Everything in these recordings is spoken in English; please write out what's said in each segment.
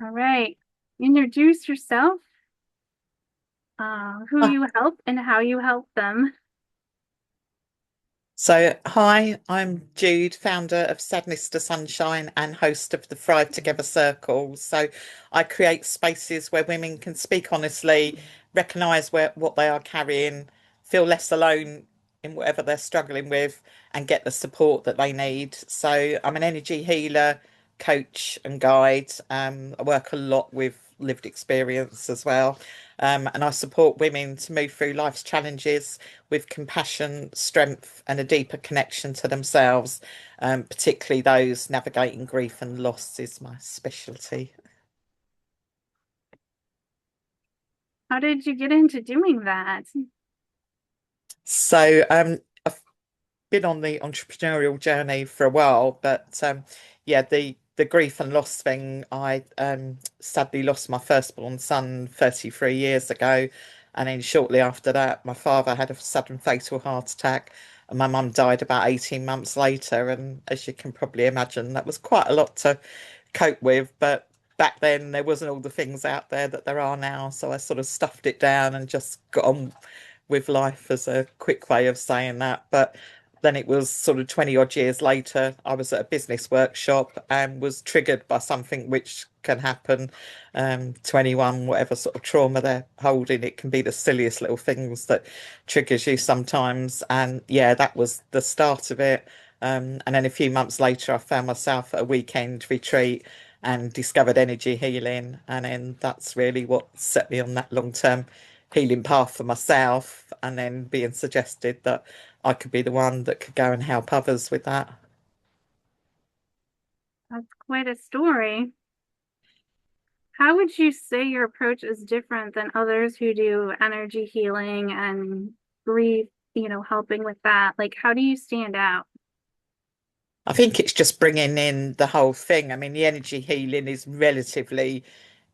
All right. Introduce yourself, who Ah, you help, and how you help them. hi, I'm Jude, founder of Sadness to Sunshine and host of the Thrive Together Circle. I create spaces where women can speak honestly, recognise what they are carrying, feel less alone in whatever they're struggling with, and get the support that they need. So I'm an energy healer, coach, and guide. I work a lot with lived experience as well. And I support women to move through life's challenges with compassion, strength, and a deeper connection to themselves, particularly those navigating grief and loss is my specialty. How did you get into doing that? I've been on the entrepreneurial journey for a while, but yeah, the grief and loss thing, I sadly lost my firstborn son 33 years ago. And then shortly after that, my father had a sudden fatal heart attack, and my mum died about 18 months later. And as you can probably imagine, that was quite a lot to cope with. But back then, there wasn't all the things out there that there are now. So I sort of stuffed it down and just got on with life, as a quick way of saying that. But then it was sort of 20 odd years later, I was at a business workshop and was triggered by something which can happen to anyone, whatever sort of trauma they're holding. It can be the silliest little things that triggers you sometimes. And yeah, that was the start of it. And then a few months later, I found myself at a weekend retreat and discovered energy healing. And then that's really what set me on that long term healing path for myself. And then being suggested that I could be the one that could go and help others with that. That's quite a story. How would you say your approach is different than others who do energy healing and grief, helping with that? Like, how do you stand out? I think it's just bringing in the whole thing. I mean, the energy healing is relatively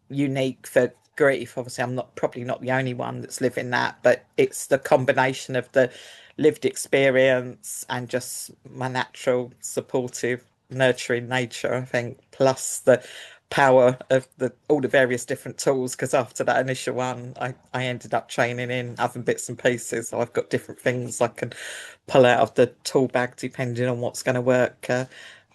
unique for grief. Obviously, I'm not probably not the only one that's living that, but it's the combination of the lived experience and just my natural, supportive, nurturing nature, I think, plus the power of the all the various different tools. Because after that initial one, I ended up training in other bits and pieces. So I've got different things I can pull out of the tool bag depending on what's going to work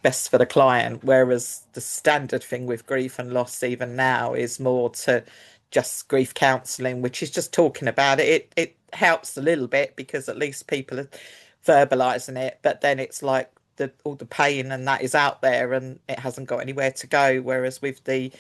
best for the client. Whereas the standard thing with grief and loss, even now, is more to just grief counselling, which is just talking about it. It helps a little bit because at least people are verbalising it, but then it's like all the pain and that is out there and it hasn't got anywhere to go. Whereas with the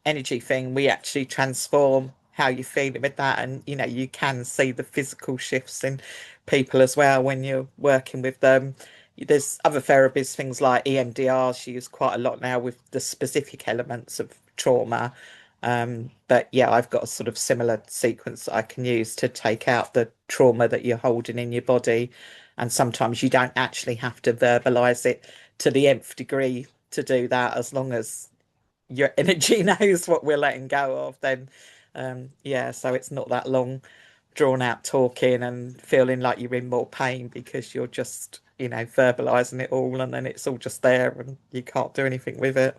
energy thing, we actually transform how you're feeling with that, and you can see the physical shifts in people as well when you're working with them. There's other therapies, things like EMDR, she used quite a lot now with the specific elements of trauma. But yeah, I've got a sort of similar sequence that I can use to take out the trauma that you're holding in your body. And sometimes you don't actually have to verbalize it to the nth degree to do that, as long as your energy knows what we're letting go of, then yeah, so it's not that long drawn out talking and feeling like you're in more pain because you're just, verbalizing it all, and then it's all just there and you can't do anything with it.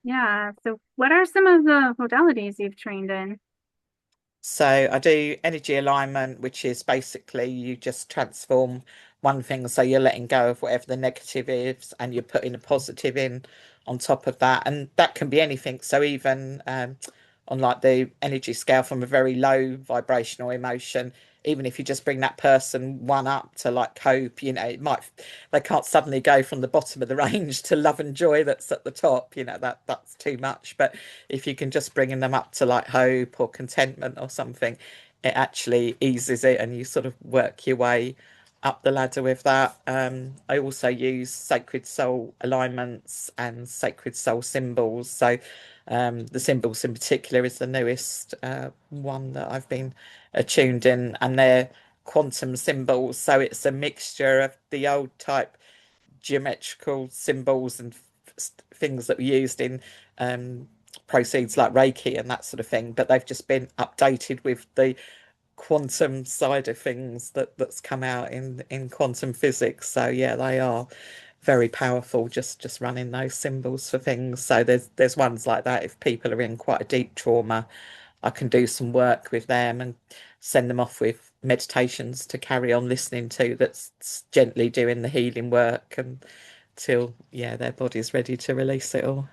Yeah. So, what are some of the modalities you've trained in? So I do energy alignment, which is basically you just transform one thing. So you're letting go of whatever the negative is and you're putting a positive in on top of that. And that can be anything. So even on like the energy scale from a very low vibrational emotion, even if you just bring that person one up to like hope, they can't suddenly go from the bottom of the range to love and joy that's at the top, that's too much. But if you can just bringing them up to like hope or contentment or something, it actually eases it and you sort of work your way up the ladder with that. I also use sacred soul alignments and sacred soul symbols. So the symbols in particular is the newest one that I've been attuned in, and they're quantum symbols. So it's a mixture of the old type geometrical symbols and things that were used in um, proceeds like Reiki and that sort of thing, but they've just been updated with the quantum side of things that's come out in quantum physics. So yeah, they are very powerful just running those symbols for things. So there's ones like that. If people are in quite a deep trauma, I can do some work with them and send them off with meditations to carry on listening to, that's gently doing the healing work until yeah their body's ready to release it all.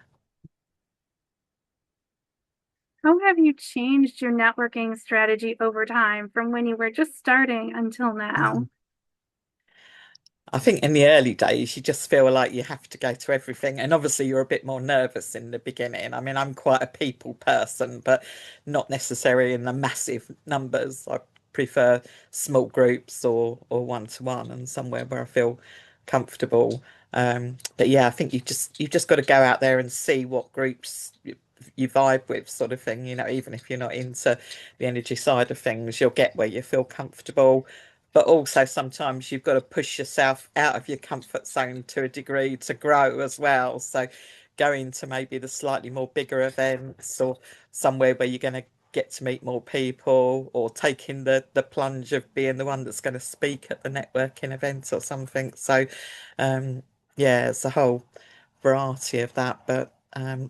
How have you changed your networking strategy over time from when you were just starting until now? Mm. I think in the early days, you just feel like you have to go to everything. And obviously, you're a bit more nervous in the beginning. I mean, I'm quite a people person, but not necessarily in the massive numbers. I prefer small groups or one to one and somewhere where I feel comfortable. But yeah, I think you've just got to go out there and see what groups you vibe with, sort of thing. You know, even if you're not into the energy side of things, you'll get where you feel comfortable, but also sometimes you've got to push yourself out of your comfort zone to a degree to grow as well. So going to maybe the slightly more bigger events or somewhere where you're going to get to meet more people, or taking the plunge of being the one that's going to speak at the networking event or something. So yeah, it's a whole variety of that. But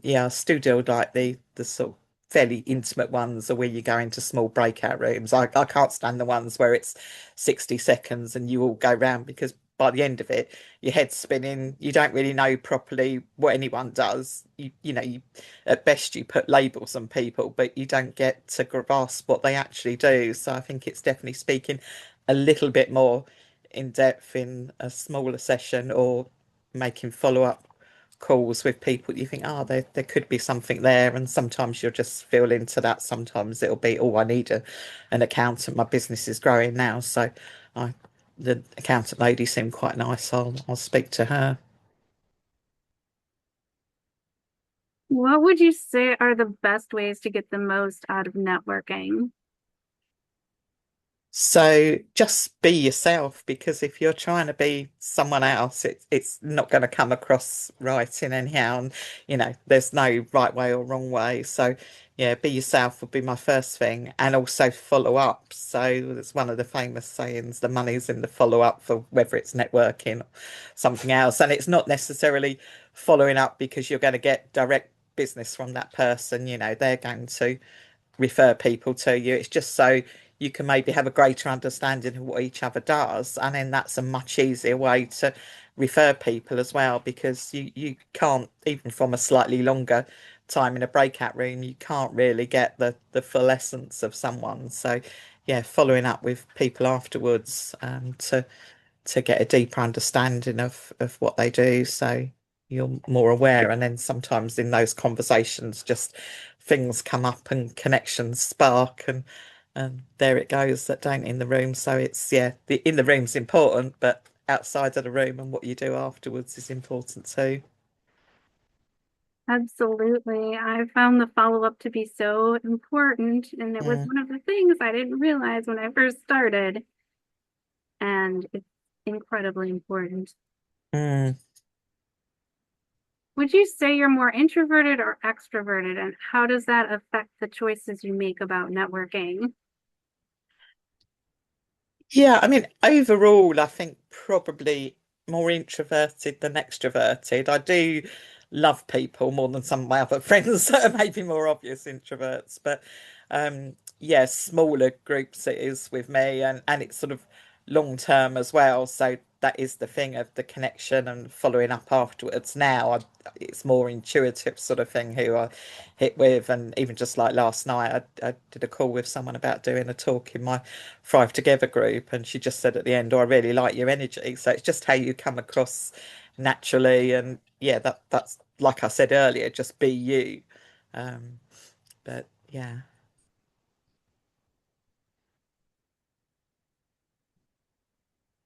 yeah, I still do like the sort of fairly intimate ones, or where you go into small breakout rooms. I can't stand the ones where it's 60 seconds and you all go round, because by the end of it, your head's spinning. You don't really know properly what anyone does. You at best you put labels on people, but you don't get to grasp what they actually do. So I think it's definitely speaking a little bit more in depth in a smaller session, or making follow-up calls with people you think, oh, there could be something there. And sometimes you'll just feel into that. Sometimes it'll be, oh, I need an accountant. My business is growing now. So I the accountant lady seemed quite nice. I'll speak to her. What would you say are the best ways to get the most out of networking? So just be yourself, because if you're trying to be someone else, it's not going to come across right in anyhow. And there's no right way or wrong way. So yeah, be yourself would be my first thing, and also follow up. So it's one of the famous sayings: the money's in the follow up, for whether it's networking or something else. And it's not necessarily following up because you're going to get direct business from that person. They're going to refer people to you. It's just so you can maybe have a greater understanding of what each other does, and then that's a much easier way to refer people as well, because you can't, even from a slightly longer time in a breakout room, you can't really get the full essence of someone. So yeah, following up with people afterwards, to get a deeper understanding of what they do, so you're more aware. And then sometimes in those conversations, just things come up and connections spark, and there it goes, that don't in the room. So it's, yeah, the in the room's important, but outside of the room and what you do afterwards is important too. Absolutely. I found the follow-up to be so important, and it was Mm, one of the things I didn't realize when I first started, and it's incredibly important. mm. Would you say you're more introverted or extroverted, and how does that affect the choices you make about networking? Yeah, I mean, overall, I think probably more introverted than extroverted. I do love people more than some of my other friends that are maybe more obvious introverts. But yeah, smaller groups it is with me, and it's sort of long term as well. So that is the thing of the connection and following up afterwards. Now it's more intuitive sort of thing who I hit with. And even just like last night, I did a call with someone about doing a talk in my Thrive Together group, and she just said at the end, "Oh, I really like your energy." So it's just how you come across naturally. And yeah, that's like I said earlier, just be you. Um, but yeah.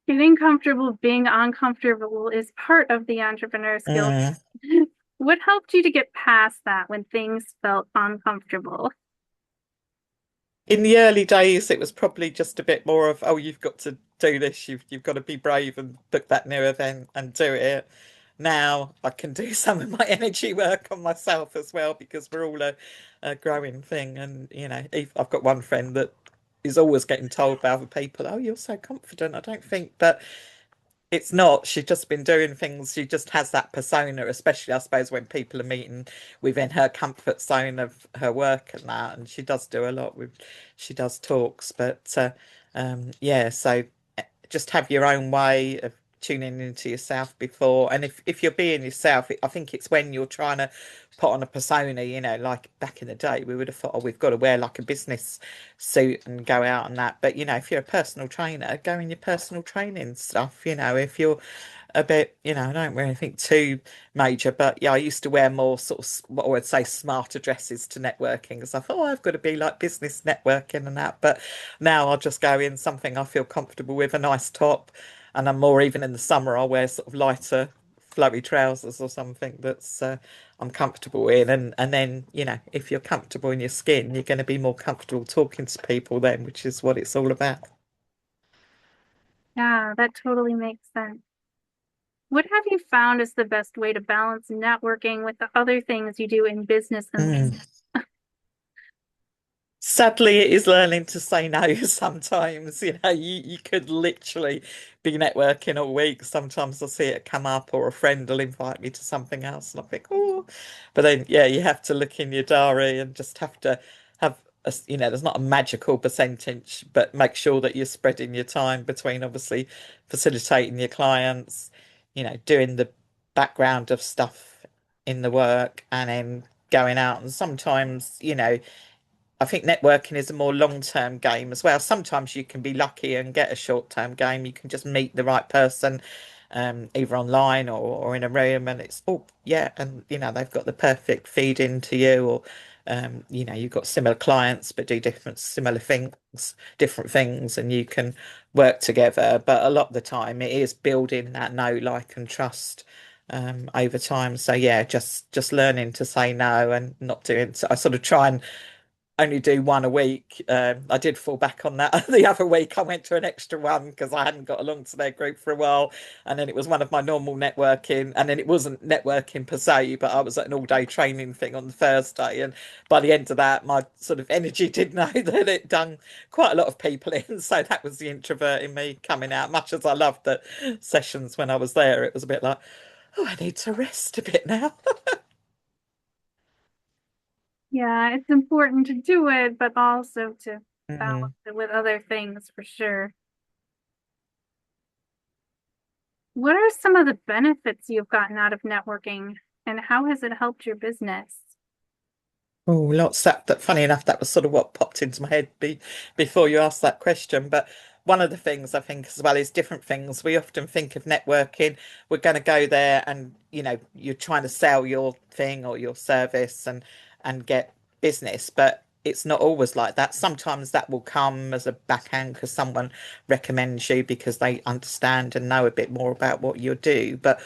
Getting comfortable being uncomfortable is part of the entrepreneur skill. Mm. What helped you to get past that when things felt uncomfortable? In the early days, it was probably just a bit more of, oh, you've got to do this, you've got to be brave and book that new event and do it. Now I can do some of my energy work on myself as well, because we're all a growing thing. And I've got one friend that is always getting told by other people, oh, you're so confident. I don't think, but It's not. She's just been doing things. She just has that persona, especially, I suppose, when people are meeting within her comfort zone of her work and that. And she does do a lot with, she does talks. But yeah, so just have your own way of tuning into yourself before. And if you're being yourself, I think it's when you're trying to put on a persona, like back in the day, we would have thought, oh, we've got to wear like a business suit and go out and that. But if you're a personal trainer, go in your personal training stuff. If you're a bit, I don't wear anything too major, but yeah, I used to wear more sort of what I would say smarter dresses to networking because I thought, oh, I've got to be like business networking and that. But now I'll just go in something I feel comfortable with, a nice top, and I'm more even in the summer, I'll wear sort of lighter, flowy trousers or something that's I'm comfortable in. And then, if you're comfortable in your skin, you're going to be more comfortable talking to people then, which is what it's all about. Yeah, that totally makes sense. What have you found is the best way to balance networking with the other things you do in business and life? Mm. Sadly, it is learning to say no sometimes. You could literally be networking all week. Sometimes I see it come up, or a friend will invite me to something else, and I think, oh, but then, yeah, you have to look in your diary and just have to have there's not a magical percentage, but make sure that you're spreading your time between obviously facilitating your clients, doing the background of stuff in the work, and then going out. And sometimes, I think networking is a more long-term game as well. Sometimes you can be lucky and get a short-term game. You can just meet the right person, either online or in a room, and it's oh yeah, and they've got the perfect feed into you, or you've got similar clients but do different things, and you can work together. But a lot of the time, it is building that know, like, and trust over time. So yeah, just learning to say no and not doing. So I sort of try and only do one a week. I did fall back on that the other week. I went to an extra one because I hadn't got along to their group for a while, and then it was one of my normal networking, and then it wasn't networking per se, but I was at an all-day training thing on the Thursday, and by the end of that, my sort of energy did know that it done quite a lot of people in, so that was the introvert in me coming out. Much as I loved the sessions when I was there, it was a bit like, oh, I need to rest a bit now. Yeah, it's important to do it, but also to balance Mm. it with other things for sure. What are some of the benefits you've gotten out of networking, and how has it helped your business? Oh, lots that funny enough, that was sort of what popped into my head before you asked that question. But one of the things I think as well is different things. We often think of networking, we're going to go there and you're trying to sell your thing or your service and get business, but it's not always like that. Sometimes that will come as a backhand because someone recommends you because they understand and know a bit more about what you do. But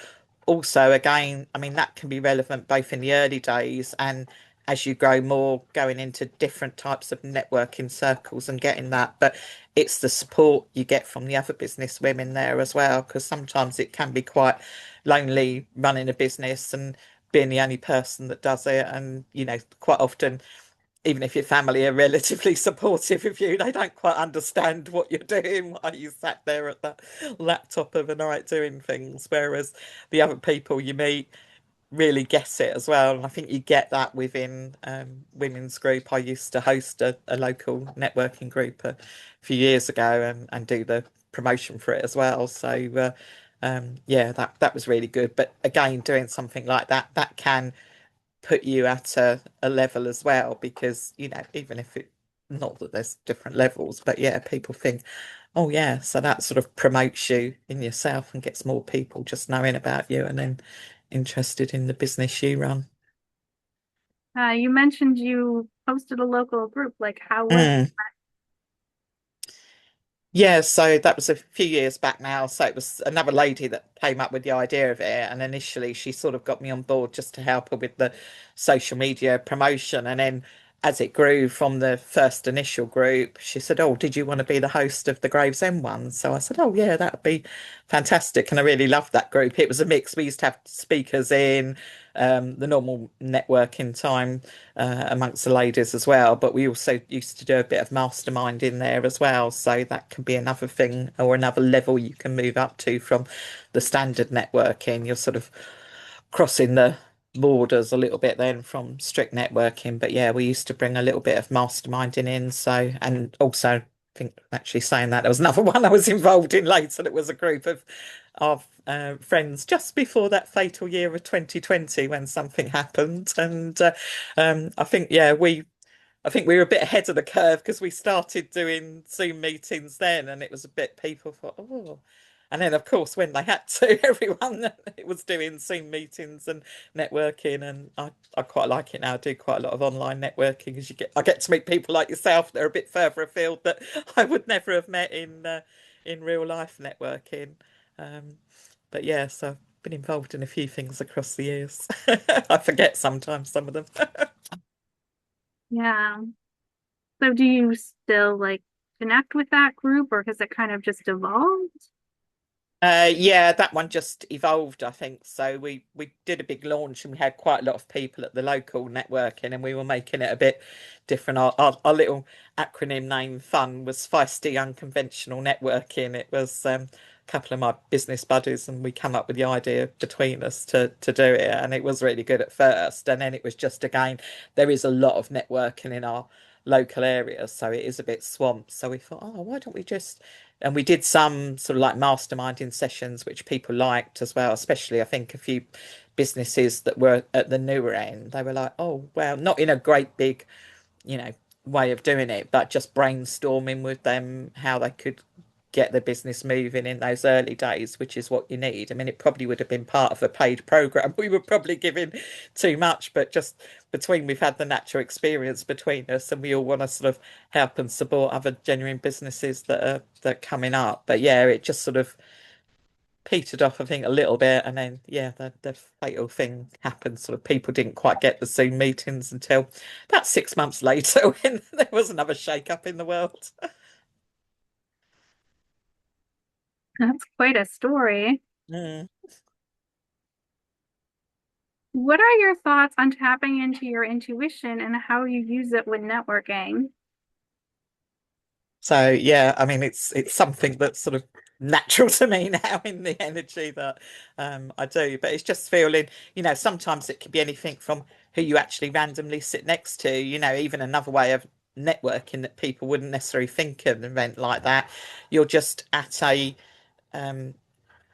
also, again, I mean, that can be relevant both in the early days and as you grow more, going into different types of networking circles and getting that. But it's the support you get from the other business women there as well, because sometimes it can be quite lonely running a business and being the only person that does it. And, quite often, even if your family are relatively supportive of you, they don't quite understand what you're doing while you sat there at the laptop of a night doing things. Whereas the other people you meet, really get it as well. And I think you get that within women's group. I used to host a local networking group a few years ago and do the promotion for it as well. So yeah, that was really good. But again, doing something like that, that can put you at a level as well because, even if it not that there's different levels, but yeah, people think, oh yeah, so that sort of promotes you in yourself and gets more people just knowing about you and then interested in the business you run. You mentioned you posted a local group. Like, how was Mm. Yeah, so that was a few years back now. So it was another lady that came up with the idea of it. And initially she sort of got me on board just to help her with the social media promotion. And then as it grew from the first initial group, she said, "Oh, did you want to be the host of the Gravesend one?" So I said, "Oh, yeah, that would be fantastic." And I really loved that group. It was a mix. We used to have speakers in the normal networking time amongst the ladies as well, but we also used to do a bit of mastermind in there as well. So that can be another thing or another level you can move up to from the standard networking. You're sort of crossing the borders a little bit then from strict networking. But yeah, we used to bring a little bit of masterminding in. So, and also, I think actually saying that there was another one I was involved in later. That was a group of friends just before that fatal year of 2020 when something happened. And I think, yeah, I think we were a bit ahead of the curve because we started doing Zoom meetings then, and it was a bit people thought, oh. And then, of course, when they had to, everyone it was doing Zoom meetings and networking, and I quite like it now. I do quite a lot of online networking because I get to meet people like yourself that are a bit further afield that I would never have met in real life networking. Um, but yeah, so I've been involved in a few things across the years. I forget sometimes some of them. Yeah. So do you still like connect with that group or has it kind of just evolved? Yeah, that one just evolved, I think. So we did a big launch and we had quite a lot of people at the local networking and we were making it a bit different. Our little acronym name fun was Feisty Unconventional Networking. It was a couple of my business buddies and we come up with the idea between us to do it and it was really good at first. And then it was just again, there is a lot of networking in our local area, so it is a bit swamped. So we thought, oh, why don't we just and we did some sort of like masterminding sessions, which people liked as well, especially I think a few businesses that were at the newer end. They were like, oh, well, not in a great big, you know, way of doing it, but just brainstorming with them how they could get the business moving in those early days, which is what you need. I mean, it probably would have been part of a paid program. We were probably giving too much, but just between we've had the natural experience between us and we all want to sort of help and support other genuine businesses that are coming up. But yeah, it just sort of petered off, I think, a little bit, and then yeah, the fatal thing happened. Sort of people didn't quite get the Zoom meetings until about 6 months later when there was another shake up in the world. That's quite a story. Mm. What are your thoughts on tapping into your intuition and how you use it with networking? So yeah, I mean it's something that's sort of natural to me now in the energy that I do. But it's just feeling, sometimes it could be anything from who you actually randomly sit next to, even another way of networking that people wouldn't necessarily think of an event like that. You're just at um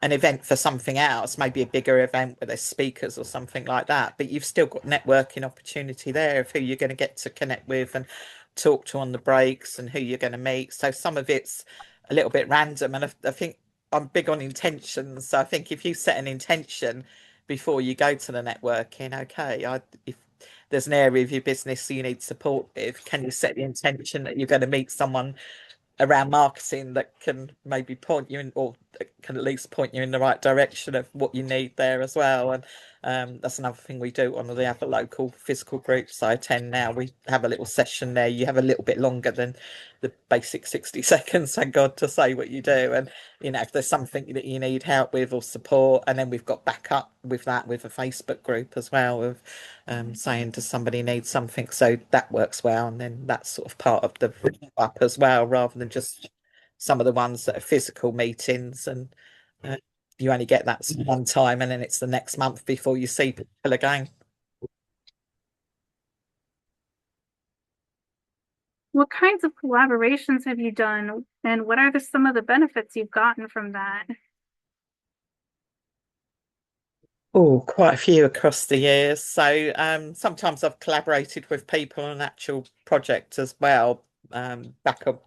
an event for something else, maybe a bigger event where there's speakers or something like that. But you've still got networking opportunity there of who you're going to get to connect with and talk to on the breaks and who you're going to meet. So some of it's a little bit random. And I think I'm big on intentions. So I think if you set an intention before you go to the networking, okay, if there's an area of your business you need support with, can you set the intention that you're going to meet someone around marketing that can maybe point you in or can at least point you in the right direction of what you need there as well. And that's another thing we do on the other local physical groups I attend now. We have a little session there. You have a little bit longer than the basic 60 seconds, thank God, to say what you do. And if there's something that you need help with or support, and then we've got backup with that with a Facebook group as well of saying does somebody need something, so that works well, and then that's sort of part of the up as well rather than just some of the ones that are physical meetings and uh, you only get that one time and then it's the next month before you see people again. What kinds of collaborations have you done, and what are some of the benefits you've gotten from that? Oh, quite a few across the years. So sometimes I've collaborated with people on an actual project as well. Back a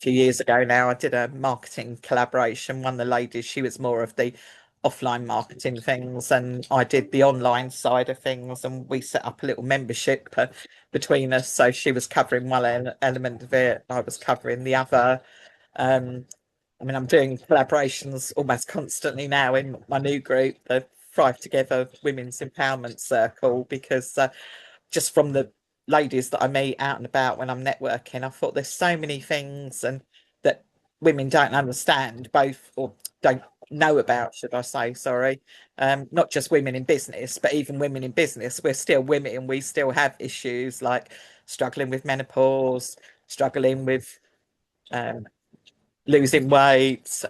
few years ago now, I did a marketing collaboration. One of the ladies, she was more of the offline marketing things, and I did the online side of things. And we set up a little membership between us. So she was covering one element of it, I was covering the other. Um, I mean, I'm doing collaborations almost constantly now in my new group, the Thrive Together Women's Empowerment Circle, because just from the ladies that I meet out and about when I'm networking, I thought there's so many things and that women don't understand, both or don't know about, should I say, sorry. Not just women in business, but even women in business. We're still women and we still have issues like struggling with menopause, struggling with um, losing weight,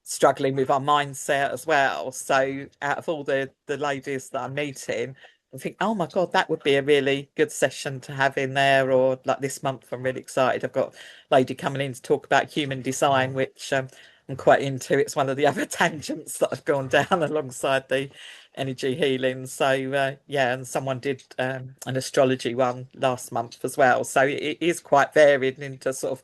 struggling with our mindset as well. So out of all the ladies that I'm meeting, I think, oh my God, that would be a really good session to have in there. Or like this month, I'm really excited. I've got a lady coming in to talk about human design, which I'm quite into. It's one of the other tangents that I've gone down alongside the energy healing. So yeah, and someone did an astrology one last month as well. So it is quite varied into sort of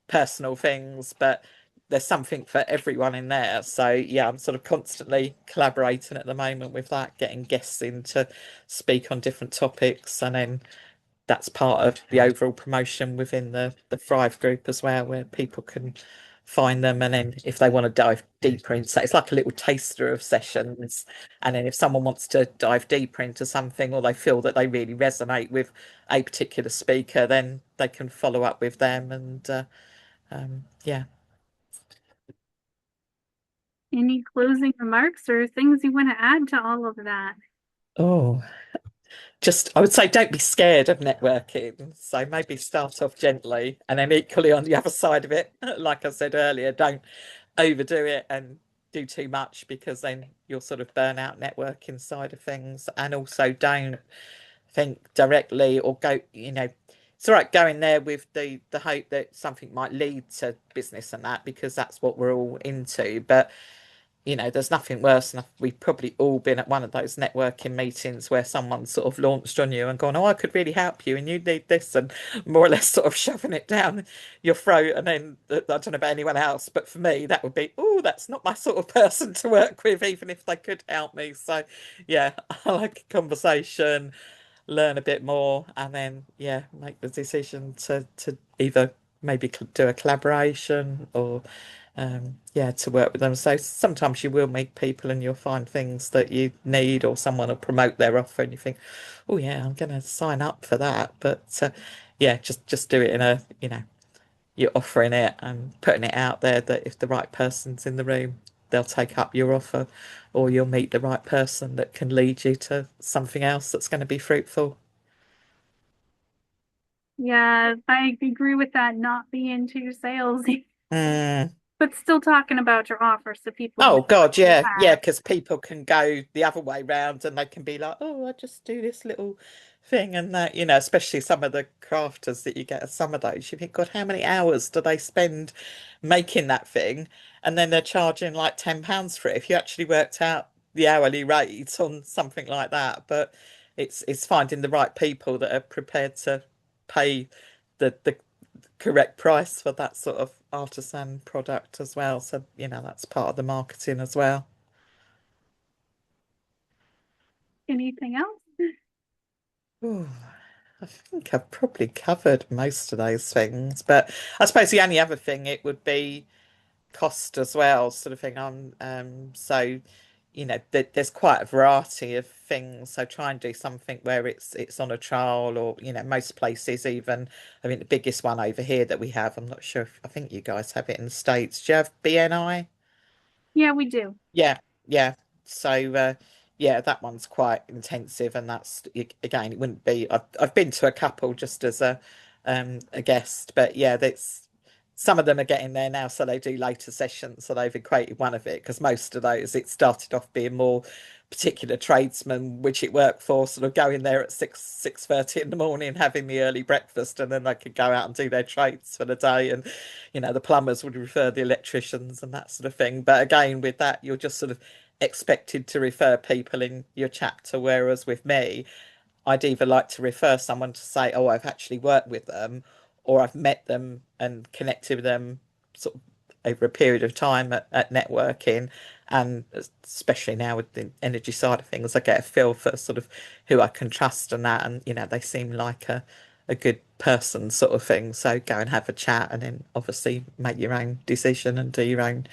personal things, but there's something for everyone in there. So yeah, I'm sort of constantly collaborating at the moment with that, getting guests in to speak on different topics, and then that's part of the overall promotion within the Thrive group as well, where people can find them, and then if they want to dive deeper into, so it's like a little taster of sessions, and then if someone wants to dive deeper into something or they feel that they really resonate with a particular speaker, then they can follow up with them, and yeah. Any closing remarks or things you want to add to all of that? Oh, just I would say don't be scared of networking. So maybe start off gently, and then equally on the other side of it, like I said earlier, don't overdo it and do too much because then you'll sort of burn out networking side of things. And also don't think directly or go, it's all right going there with the hope that something might lead to business and that, because that's what we're all into. But there's nothing worse than we've probably all been at one of those networking meetings where someone sort of launched on you and gone, oh, I could really help you and you need this, and more or less sort of shoving it down your throat. And then I don't know about anyone else, but for me, that would be, oh, that's not my sort of person to work with, even if they could help me. So, yeah, I like a conversation, learn a bit more, and then, yeah, make the decision to either maybe do a collaboration or yeah, to work with them. So sometimes you will meet people and you'll find things that you need, or someone will promote their offer and you think, oh yeah, I'm going to sign up for that. But yeah, just do it in a, you're offering it and putting it out there that if the right person's in the room, they'll take up your offer, or you'll meet the right person that can lead you to something else that's going to be fruitful. Yeah, I agree with that, not being too salesy, Mm. but still talking about your offer so people know Oh what God, you yeah, yeah, have. because people can go the other way round and they can be like, oh, I just do this little thing and that, especially some of the crafters that you get at some of those. You think, God, how many hours do they spend making that thing? And then they're charging like £10 for it if you actually worked out the hourly rate on something like that. But it's finding the right people that are prepared to pay the correct price for that sort of artisan product as well. So, that's part of the marketing as well. Anything else? Ooh, I think I've probably covered most of those things, but I suppose the only other thing it would be cost as well, sort of thing. So there's quite a variety of things. So try and do something where it's on a trial, or most places even. I mean, the biggest one over here that we have, I'm not sure if I think you guys have it in the States. Do you have BNI? Yeah, we do. Yeah, yeah. So yeah, that one's quite intensive, and that's again, it wouldn't be. I've been to a couple just as a guest, but yeah, that's some of them are getting there now, so they do later sessions. So they've equated one of it because most of those it started off being more particular tradesmen, which it worked for, sort of going there at 6:30 in the morning, having the early breakfast, and then they could go out and do their trades for the day. And the plumbers would refer the electricians and that sort of thing. But again, with that, you're just sort of expected to refer people in your chapter, whereas with me, I'd either like to refer someone to say, oh, I've actually worked with them, or I've met them and connected with them sort of over a period of time at networking. And especially now with the energy side of things, I get a feel for sort of who I can trust and that. And, they seem like a good person sort of thing. So go and have a chat and then obviously make your own decision and do your own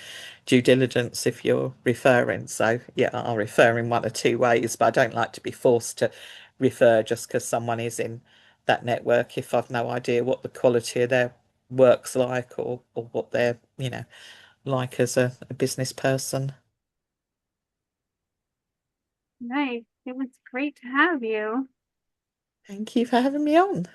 due diligence if you're referring. So yeah, I'll refer in one or two ways, but I don't like to be forced to refer just because someone is in that network if I've no idea what the quality of their work's like or what they're, like as a business person. Nice. It was great to have you. Thank you for having me on.